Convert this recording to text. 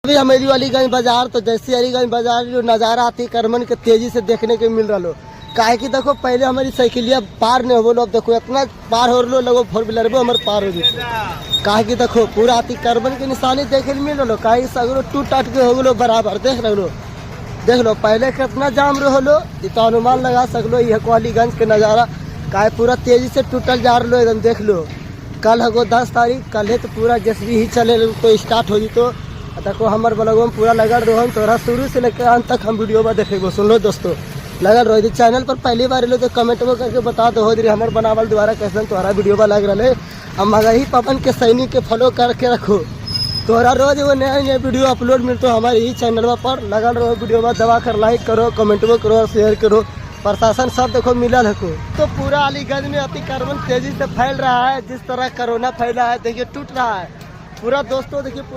अभी हमारी अलीगंज बाजार तो जैसे अलीगंज बाजार जो नज़ारा आती करमन के तेजी से देखने के मिल रहा लो। काहे कि देखो पहले हमारी साइकिलिया पार नहीं हो लो, अब देखो इतना पार हो लो लगो 4 व्हीलर में हमारे पार हो जाते। काहे कि देखो पूरा आती करमन के निशानी देखे मिल रहा लो। काहे सगलो टूट टाट के हो लो बराबर देख लो पहले कितना जाम रहो लो, तो अनुमान लगा सकलो ये को अलीगंज के नज़ारा काहे पूरा तेजी से टूटल जा रहा एकदम। देख लो कल है 10 तारीख, कल है तो पूरा जैसे ही चले तो स्टार्ट हो जी। तो देखो हमारे ब्लॉग में पूरा लगल रहो, तोरा शुरू से लेकर अंत तक हम वीडियो में देखेगो। सुन लो दोस्तों लगल रहो। यदि चैनल पर पहली बार लो तो कमेंट में करके बता दो हमारे बनावल द्वारा कैसे तुम्हारा वीडियो में लग रहा है। हम मगही पवन के सैनिक के फॉलो करके रखो, तोरा रोज वो नया नया वीडियो अपलोड मिलते हमारे ही चैनल पर। लगल रहो वीडियो में दबा कर लाइक करो, कमेंट में करो, शेयर करो। प्रशासन सब देखो मिलल है को। तो पूरा अलीगंज में अतिक्रमण तेजी से फैल रहा है, जिस तरह कोरोना फैला है देखिए टूट रहा है पूरा। दोस्तों देखिए पूरा